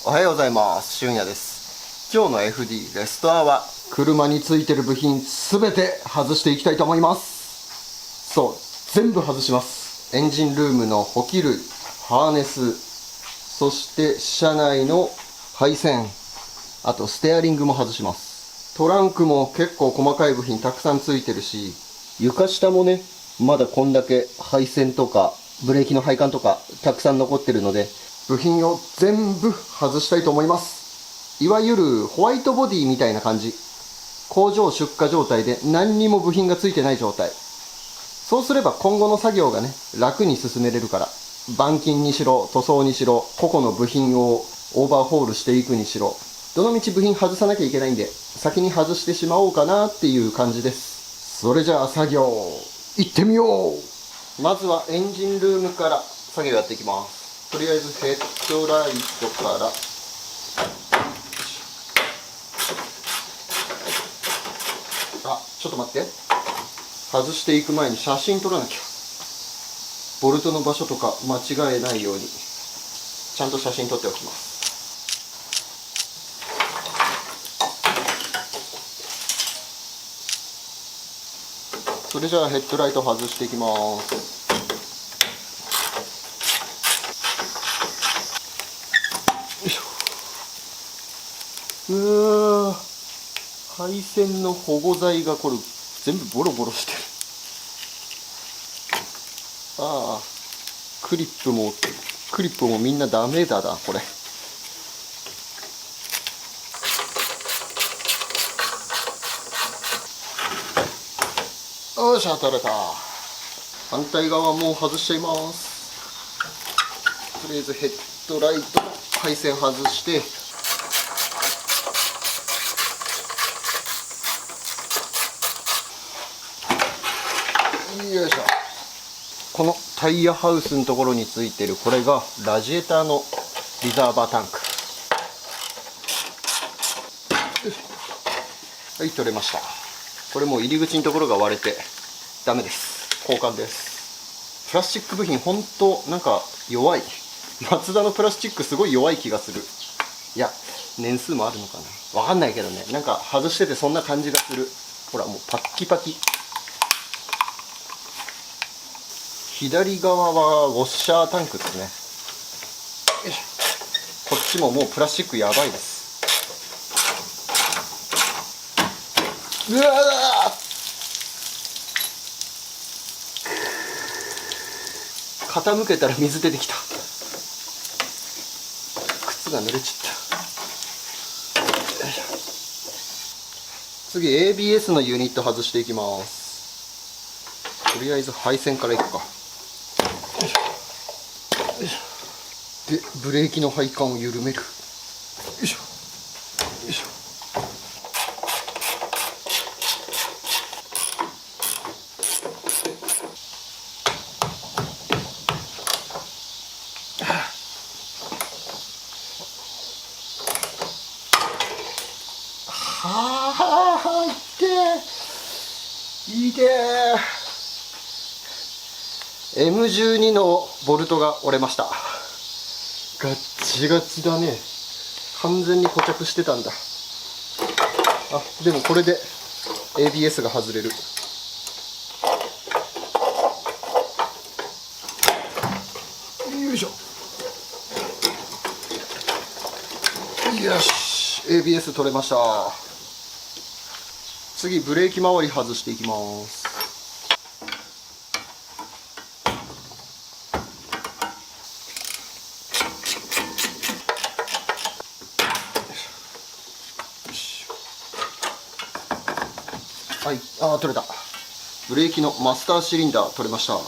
おはようございます。俊也です。今日の FD レストアは車についてる部品すべて外していきたいと思います。そう、全部外します。エンジンルームの補給類、ハーネス、そして車内の配線、あとステアリングも外します。トランクも結構細かい部品たくさんついてるし、床下もね、まだこんだけ配線とかブレーキの配管とかたくさん残ってるので、部品を全部外したいと思います。いわゆるホワイトボディみたいな感じ。工場出荷状態で何にも部品がついてない状態。そうすれば今後の作業がね、楽に進めれるから、板金にしろ塗装にしろ、個々の部品をオーバーホールしていくにしろ、どの道部品外さなきゃいけないんで、先に外してしまおうかなっていう感じです。それじゃあ作業行ってみよう。まずはエンジンルームから作業やっていきます。とりあえずヘッドライトから、ちょっと待って、外していく前に写真撮らなきゃ。ボルトの場所とか間違えないようにちゃんと写真撮っておきます。それじゃあヘッドライト外していきます。うわ、配線の保護剤がこれ全部ボロボロしてる。クリップもみんなダメだなこれ。よっしゃ、取れた。反対側も外しちゃいます。とりあえずヘッドライトの配線外して、よいしょ。このタイヤハウスのところについてるこれがラジエーターのリザーバータンク。はい、取れました。これもう入り口のところが割れてダメです。交換です。プラスチック部品ほんとなんか弱い。マツダのプラスチックすごい弱い気がする。いや、年数もあるのかな、わかんないけどね、なんか外しててそんな感じがする。ほらもうパッキパキ。左側はウォッシャータンクですね。こっちももうプラスチックやばいです。うわー、傾けたら水出てきた。靴が濡れちゃった。次 ABS のユニット外していきます。とりあえず配線からいくか。で、ブレーキの配管を緩める。よいしょよいしょ。いてー。 M12 のボルトが折れました。ガッチガチだね。完全に固着してたんだ。でもこれで ABS が外れる。よいしょ。よし、 ABS 取れました。次ブレーキ周り外していきます。はい、取れた。ブレーキのマスターシリンダー取れました。よ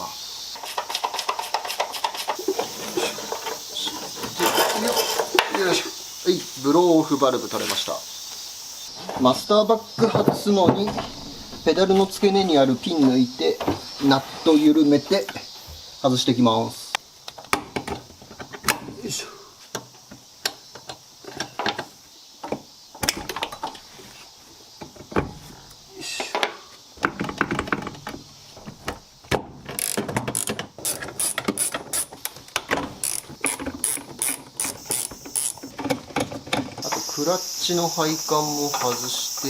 いしょ。はい、ブローオフバルブ取れました。マスターバッグ外すのにペダルの付け根にあるピン抜いてナット緩めて外していきます。よいしょ。クラッチの配管も外し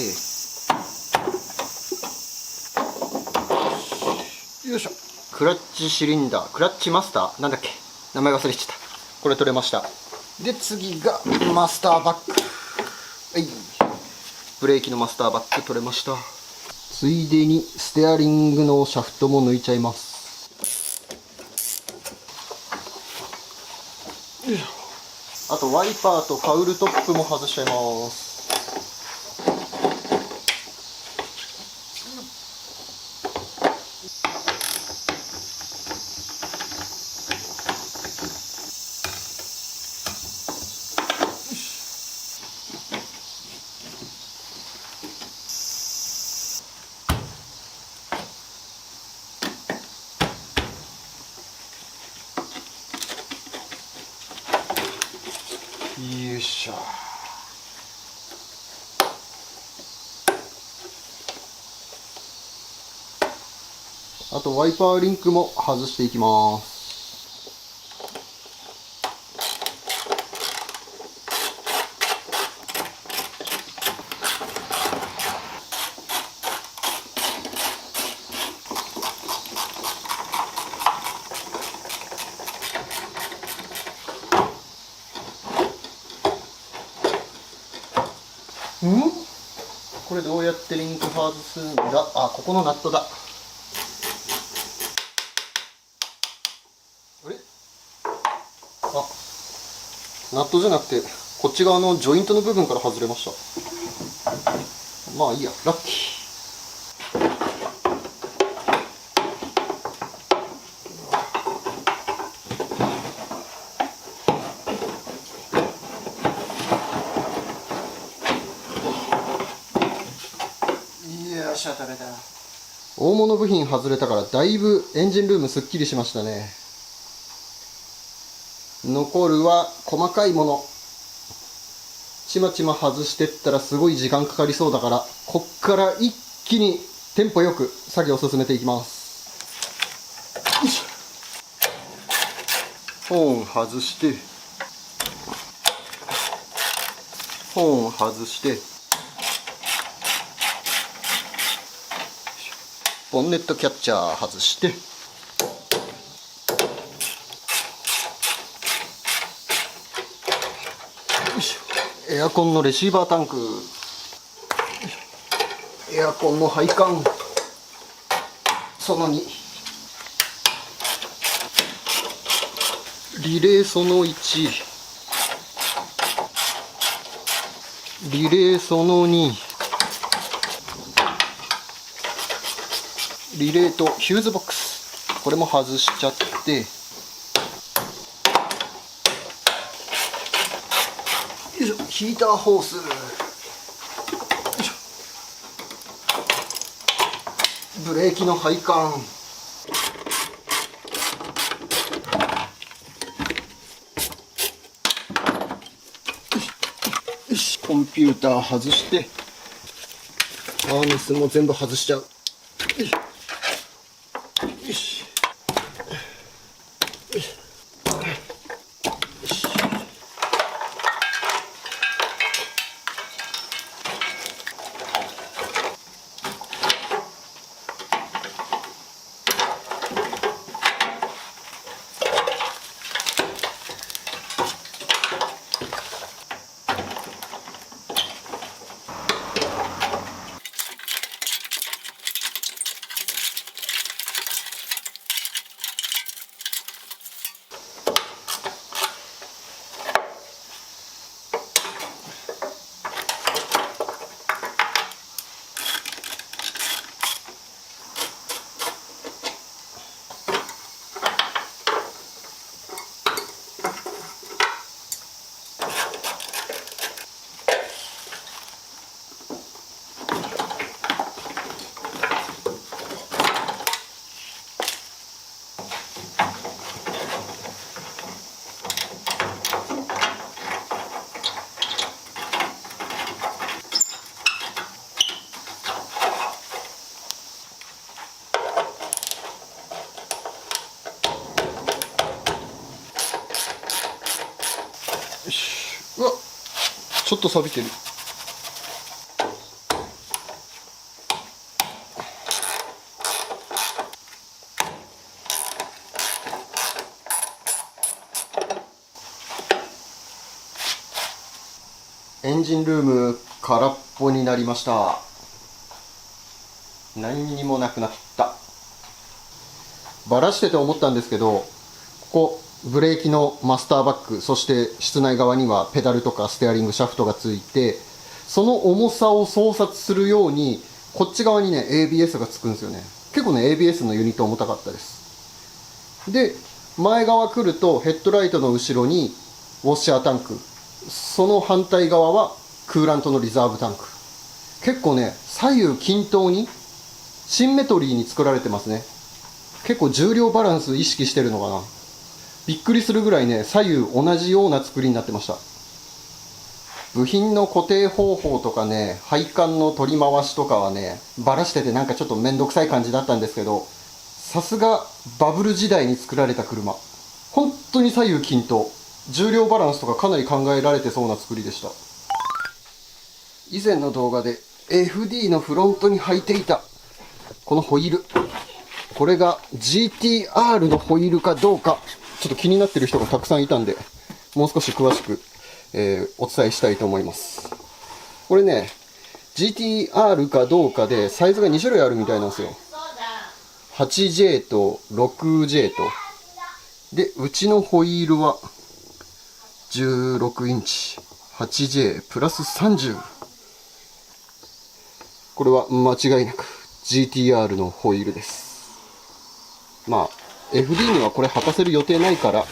て、よいしょ。クラッチシリンダー、クラッチマスターなんだっけ、名前忘れちゃった。これ取れました。で次がマスターバッグ。はい、ブレーキのマスターバッグ取れました。ついでにステアリングのシャフトも抜いちゃいます。よいしょ。あとワイパーとカウルトップも外しちゃいます。よいしょ。あとワイパーリンクも外していきます。これどうやってリンク外すんだ。あ、ここのナットだ。あれ、あ、ナットじゃなくてこっち側のジョイントの部分から外れました。まあいいや、ラッキー。よっしゃ、食べた。大物部品外れたからだいぶエンジンルームすっきりしましたね。残るは細かいもの。ちまちま外してったらすごい時間かかりそうだから、こっから一気にテンポよく作業を進めていきます。よいしょ。ホーン外して、ホーン外して、ボンネットキャッチャー外して、エアコンのレシーバータンク、エアコンの配管、その2、リレーその1、リレーその2、リレーとヒューズボックス、これも外しちゃって、よいしょ。ヒーターホース、よいしょ。ブレーキの配管、よし。コンピューター外して、ハーネスも全部外しちゃう。よいしょ。よし。よし。うわっ、ちょっと錆びてる。エンジンルーム空っぽになりました。何にもなくなった。バラしてて思ったんですけど、ここブレーキのマスターバッグ、そして室内側にはペダルとかステアリングシャフトがついて、その重さを操作するようにこっち側にね ABS がつくんですよね。結構ね ABS のユニット重たかったです。で前側来るとヘッドライトの後ろにウォッシャータンク、その反対側はクーラントのリザーブタンク。結構ね左右均等にシンメトリーに作られてますね。結構重量バランス意識してるのかな。びっくりするぐらいね左右同じような作りになってました。部品の固定方法とかね、配管の取り回しとかはねバラしててなんかちょっと面倒くさい感じだったんですけど、さすがバブル時代に作られた車、本当に左右均等、重量バランスとかかなり考えられてそうな作りでした。以前の動画で FD のフロントに履いていたこのホイール、これが GTR のホイールかどうかちょっと気になってる人がたくさんいたんで、もう少し詳しく、お伝えしたいと思います。これね GTR かどうかでサイズが2種類あるみたいなんですよ。 8J と 6J とで、うちのホイールは16インチ 8J プラス30、これは間違いなく GTR のホイールです。まあ FD にはこれ履かせる予定ないから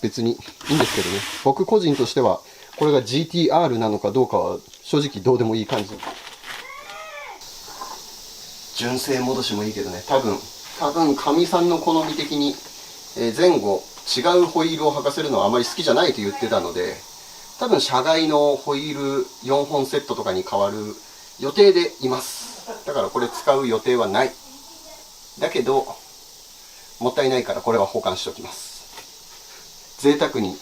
別にいいんですけどね、僕個人としてはこれが GTR なのかどうかは正直どうでもいい感じ。純正戻しもいいけどね、多分かみさんの好み的に前後違うホイールを履かせるのはあまり好きじゃないと言ってたので、多分車外のホイール4本セットとかに変わる予定でいます。だからこれ使う予定はない。だけどもったいないからこれは保管しておきます。贅沢に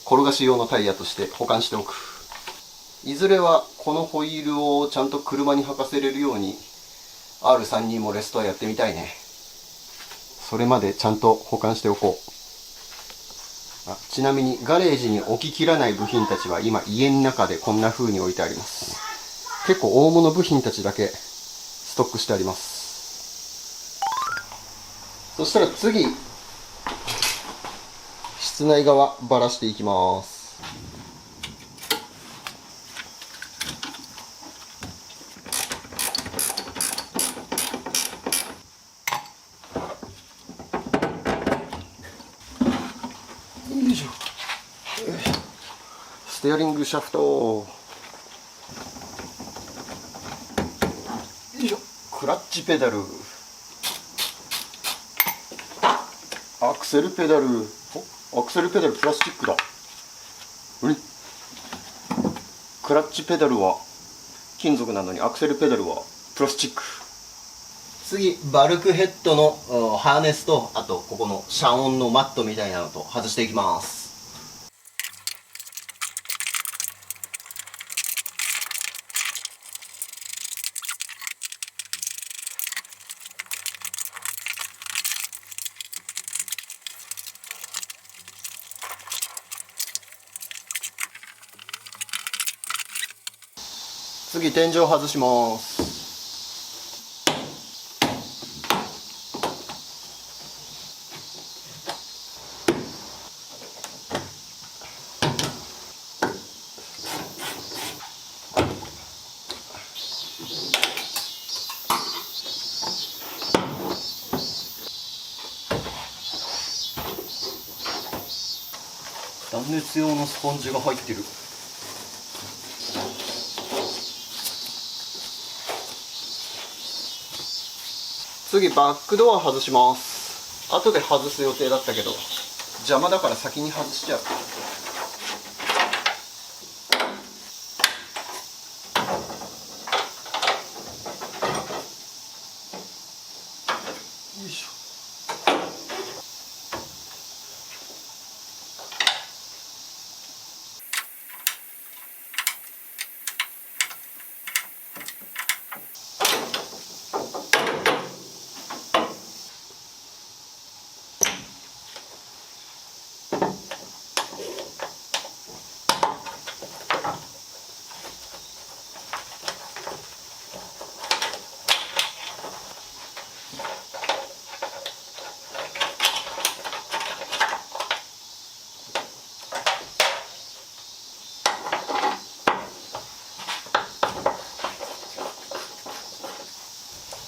転がし用のタイヤとして保管しておく。いずれはこのホイールをちゃんと車に履かせれるように R32 もレストアやってみたいね。それまでちゃんと保管しておこう。ちなみにガレージに置ききらない部品たちは今家の中でこんな風に置いてあります。結構大物部品たちだけストックしてあります。そしたら次室内側ばらしていきます。よいしょ。ステアリングシャフト、よいしょ。クラッチペダル、アクセルペダル、アクセルペダルプラスチックだ。クラッチペダルは金属なのにアクセルペダルはプラスチック。次バルクヘッドのハーネスと、あとここの遮音のマットみたいなのと外していきます。次天井外します。断熱用のスポンジが入ってる。次バックドア外します。後で外す予定だったけど邪魔だから先に外しちゃう。よいしょ。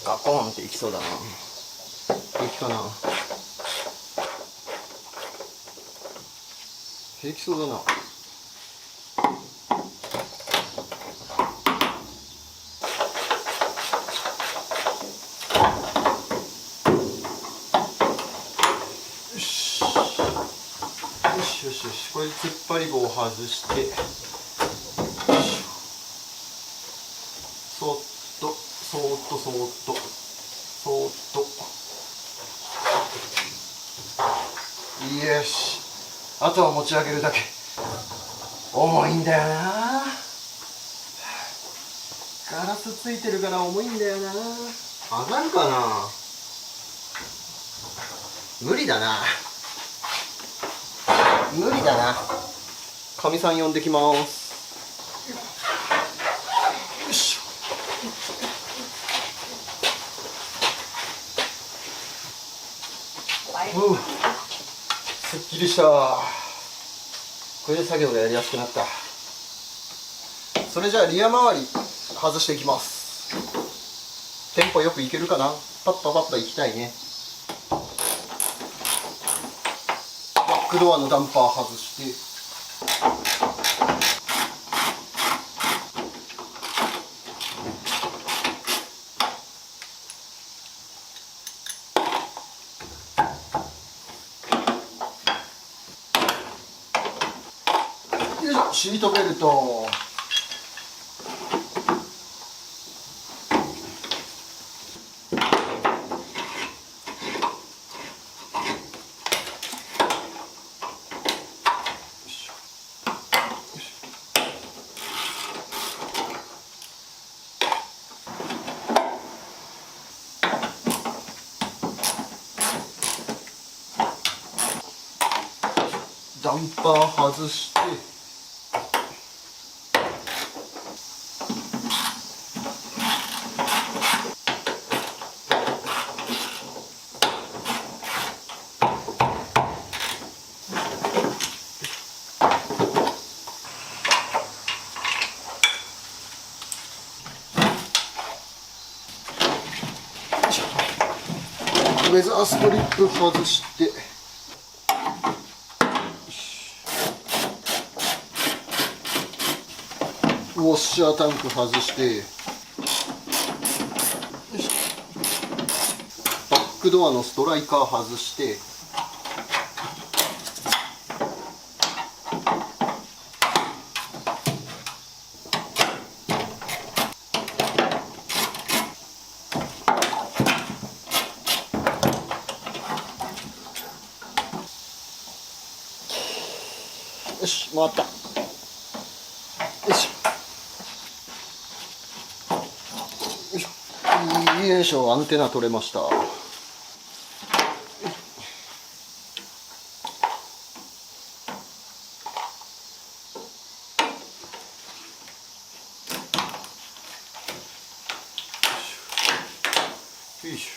ガコーンっていきそうだな。平気かな。平気そうだな。よしよしよし、これで突っ張り棒を外して、そっとそーっとそーっとそーっと、よし、あとは持ち上げるだけ。重いんだよな。ガラスついてるから重いんだよな。上がるかな。無理だな、無理だな。かみさん呼んできます。よいしょ。すっきりした。これで作業がやりやすくなった。それじゃあリア周り外していきます。テンポよくいけるかな。パッパパッパいきたいね。バックドアのダンパー外して、よいしょ、シートベルト。ダンパー外して、ウェザーストリップ外して、ウォッシャータンク外して、バックドアのストライカー外して、よし、回った。よいしょ。よいしょ。よいしょ、アンテナ取れました。よいしょ。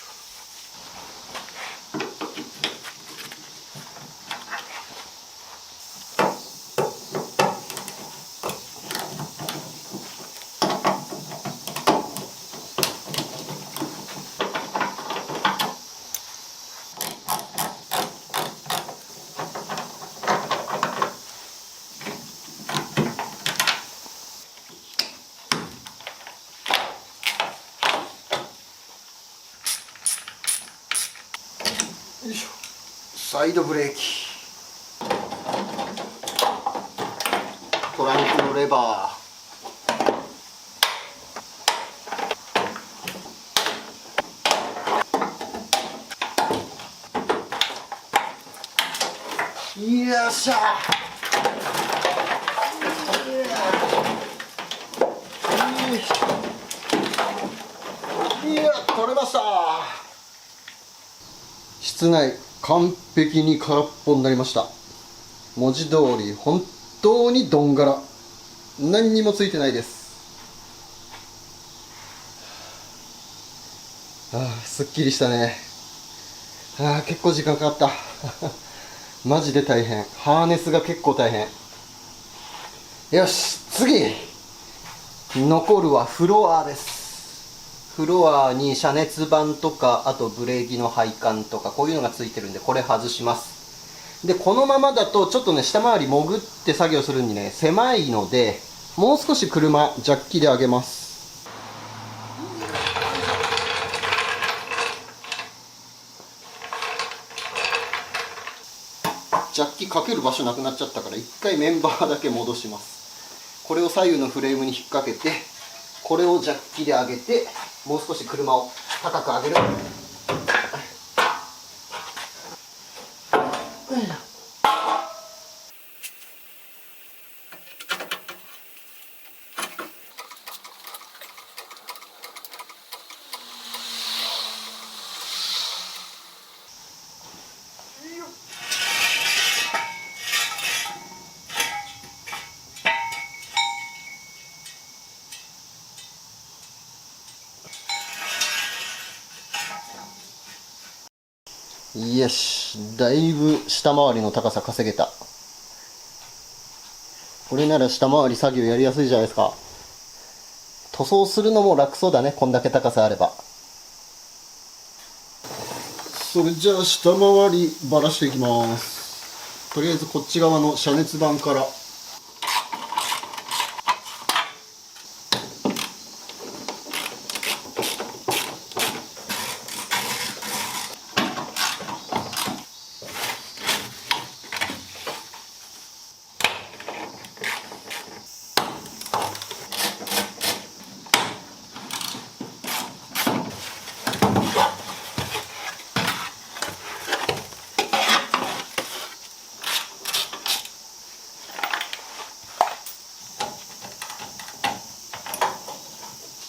よいしょ。サイドブレーキ、トランクのレバー、よっしゃ。いや、取れました。室内完璧に空っぽになりました。文字通り本当にどんがら、何にもついてないです。すっきりしたね。結構時間かかったマジで大変。ハーネスが結構大変。よし、次残るはフロアです。フロアに遮熱板とか、あとブレーキの配管とか、こういうのがついてるんで、これ外します。で、このままだとちょっとね、下回り潜って作業するにね、狭いので、もう少し車ジャッキで上げます。ジャッキかける場所なくなっちゃったから、一回メンバーだけ戻します。これを左右のフレームに引っ掛けて、これをジャッキで上げて、もう少し車を高く上げる。よし、だいぶ下回りの高さ稼げた。これなら下回り作業やりやすいじゃないですか。塗装するのも楽そうだね、こんだけ高さあれば。それじゃあ下回りばらしていきます。とりあえずこっち側の遮熱板から。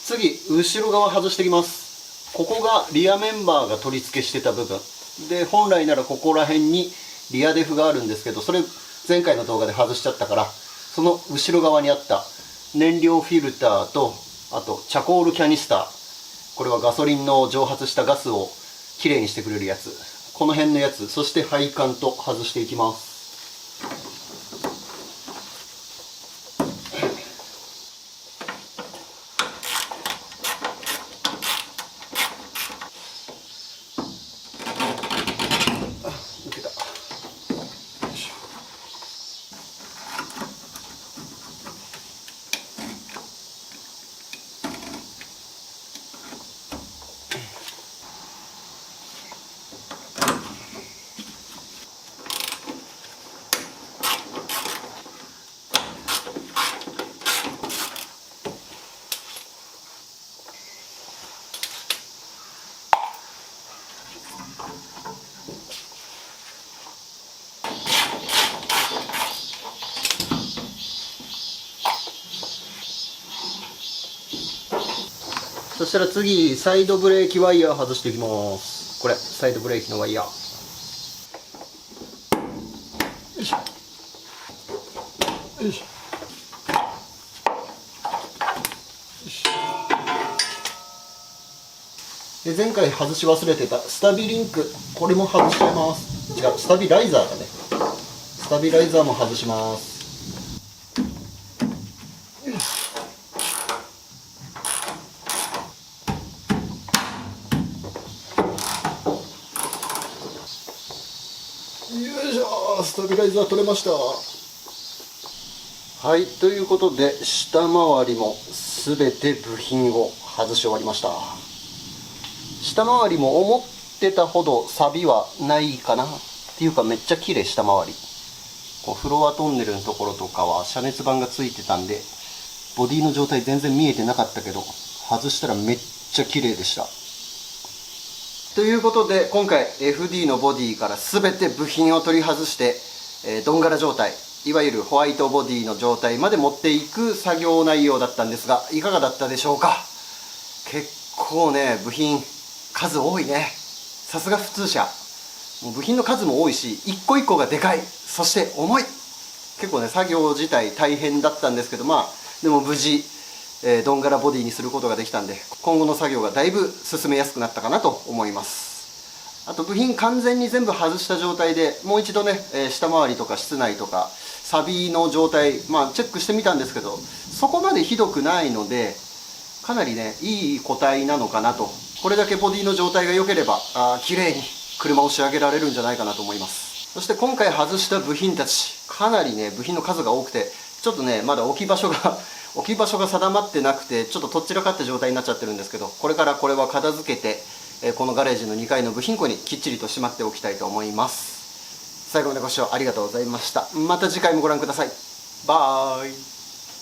次、後ろ側外していきます。ここがリアメンバーが取り付けしてた部分で、本来ならここら辺にリアデフがあるんですけど、それ前回の動画で外しちゃったから、その後ろ側にあった燃料フィルターと、あとチャコールキャニスター、これはガソリンの蒸発したガスをきれいにしてくれるやつ、この辺のやつ、そして配管と外していきます。そしたら次、サイドブレーキワイヤー外していきます。これ、サイドブレーキのワイヤー。よいしょ。よいしょ。で、前回外し忘れてたスタビリンク、これも外しちゃいます。違う、スタビライザーだね。スタビライザーも外します。よいしょ、スタビライザー取れました。はい、ということで下回りも全て部品を外し終わりました。下回りも思ってたほど錆びはないかなっていうか、めっちゃ綺麗。下回りこうフロアトンネルのところとかは遮熱板がついてたんで、ボディの状態全然見えてなかったけど、外したらめっちゃ綺麗でした。ということで今回 FD のボディから全て部品を取り外して、ドンガラ状態、いわゆるホワイトボディの状態まで持っていく作業内容だったんですが、いかがだったでしょうか。結構ね、部品数多いね。さすが普通車。もう部品の数も多いし、一個一個がでかい、そして重い。結構ね、作業自体大変だったんですけど、でも無事ドンガラボディにすることができたんで、今後の作業がだいぶ進めやすくなったかなと思います。あと部品完全に全部外した状態でもう一度ね、下回りとか室内とか錆の状態、チェックしてみたんですけど、そこまでひどくないので、かなりねいい個体なのかなと。これだけボディの状態が良ければ綺麗に車を仕上げられるんじゃないかなと思います。そして今回外した部品たち、かなりね部品の数が多くて、ちょっとねまだ置き場所が定まってなくて、ちょっととっちらかった状態になっちゃってるんですけど、これからこれは片付けてこのガレージの2階の部品庫にきっちりとしまっておきたいと思います。最後までご視聴ありがとうございました。また次回もご覧ください。バイ。